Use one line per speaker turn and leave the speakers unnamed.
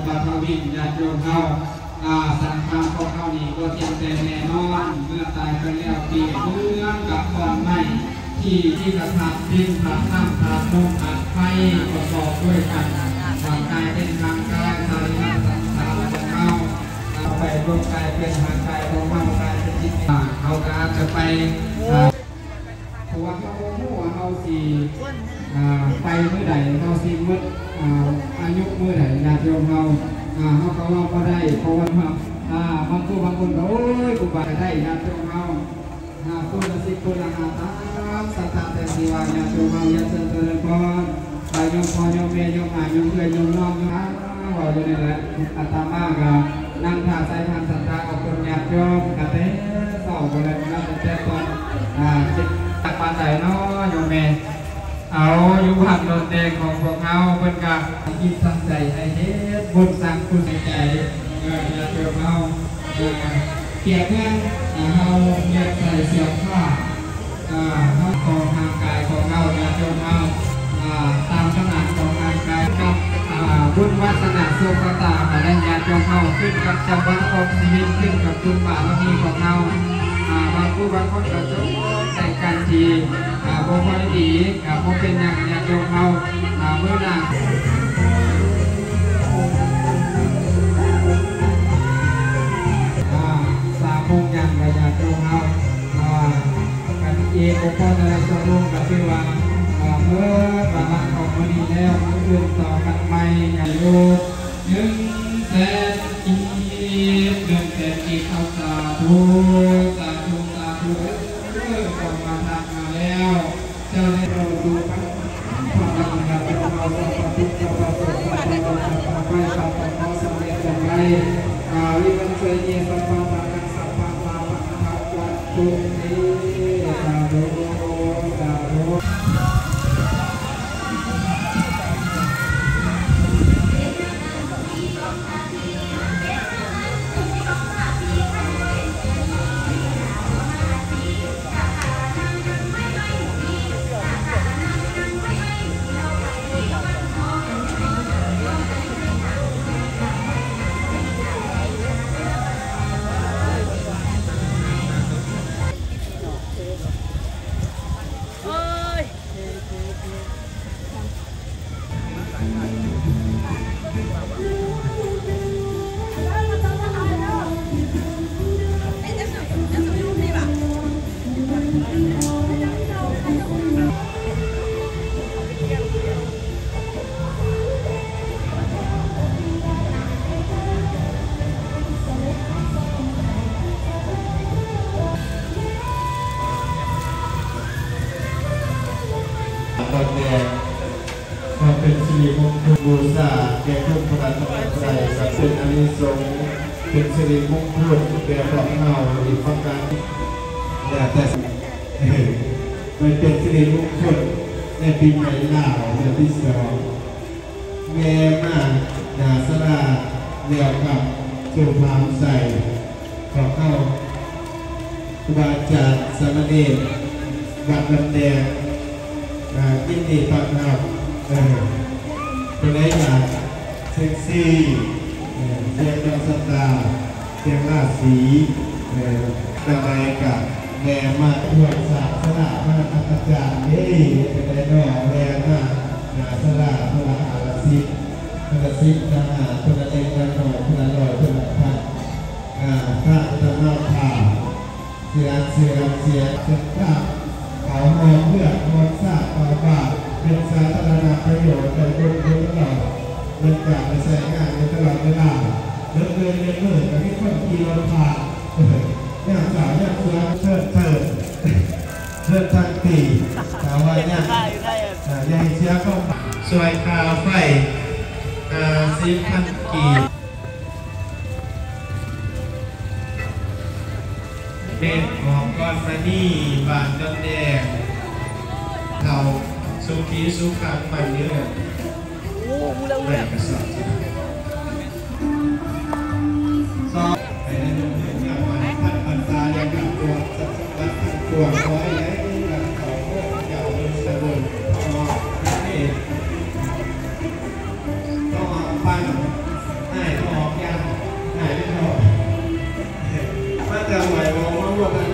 บาทวินญาติโยมเฮาสังขารของเฮานี่ก็เทียมแต่แน่นอนเมื่อตายไปแล้วเปลี่ยนเมืองกับกองไม้ที่กระทำดินผาน้ำผาลมผาไฟประกอบด้วยกันร่างกายเป็นร่างกายสรีระสังขารของเฮาเอาไปร่วมกายเป็นร่างกายของเฮากายเป็นจิตเขาการจะไปเพราะว่าเขาโม่เขาสีไปเมื่อใดเขาสีมืดอายุเมื่อใดญาติโยมเขาก็ว่าก็ได้เพราะว่าบางคนโอ้ยกูบาได้ญาติโยมเขาคุณสิคุณอาตามสัตตะเตสิวาญาติโยมเขาญาติเจริญพรไปโยมพ่อโยมแม่โยมอาโยมเพื่อนโยมน้องโยมว่าอยู่นี่แหละอาตมาก็นั่งท่าใส่ทางสัตตะกับคนญาติโยมกะเต้สอบกันเลยนะแต่ตอนจิตตักปานใดเนาะโยมแม่เอาอยู่หักโดนแดงของพวกเราเพิ่นก็คิดตั้งใจให้เฮ็ดบุญสร้างคุณใจญาติโยมเราเกี่ยวกับเราเรียกใส่เสื้อผ้าเราของทางกายของเราญาติโยมเราตามขนาดของทางกายกับบุญวาสนาสุขตาและญาติโยมเราขึ้นกับจังหวะของชีวิตขึ้นกับบุญบารมีของเราบางผู้บางคนก็จะใส่กันทีบ่ค่อยดีบ่เป็นอย่างญาติโยมเราเมื่อหน้าสามุงอย่างญาติโยมเรากันเองบุคคลอะไรสมุงก็คือว่าเมื่อประมาณของวันนี้แล้วเรื่องต่อกันใหม่อย่างโยม100,000 อีกเอาสาธุสาธุสาธุก่อนมาทำมาแล้วเจ้าได้เราดูครับความรักนะครับเราสมปฏิบัติเราประสบความสำเร็จความสำเร็จอย่างไรวิบัติเสยสัมปันธ์กันสัมปันธ์มาปัญหาวัตถุนี้สาธุสาธุเป็นสิริมงคลบูชาแก่ทุกพระธรรมใจสักเป็นอานิสงส์เป็นสิริมงคลแก่พวกเราอีกประการแต่มันเป็นสิริมงคลในปีใหม่ลาวเดือนที่2แม่มานาสลาเดี่ยวกับสุภาพใส่ขอเข้าครูบาอาจารย์สามเณรวัดลำแดงยินดีต้อนรับเป็นไรอย่างเซ็กซี่เสียงดอกสตาร์เสียงราศีอะไรกับแม่มาทวดศาสนาพระอาจารย์นี่เป็นไรหน่อแม่มาสลาพระอาศิษย์พระศิษย์นะพระเอกพระหน่อยพระลอยพระพันพระธรรมธาเสียข้าเขามองเพื่อมองทราบต่อว่าเป็นสาธารณประโยชน์แต่คนตลอดมันกลับมาใช้งานในตลอดเวลาเลิกเรียนเมื่อกับที่คนขี่รถผ่านเนี่ยสาวเนี่ยเพื่อเชิดทางตีสาวว่าเนี่ยยังเชื่อเข้าสวยคาไฟ10,000 กีบเป็นของก้อนมานี่บานดำแดงเราสุขีสุขังมันเยอะไม่กระสอบสอบไปในดงเดือนงานวันท่านปัญญาอย่างกับตัวสัตว์วัดทั้งตัวคอยและหลังเขาเก่าเป็นสมุนก็นี่ต้องฟัง
วด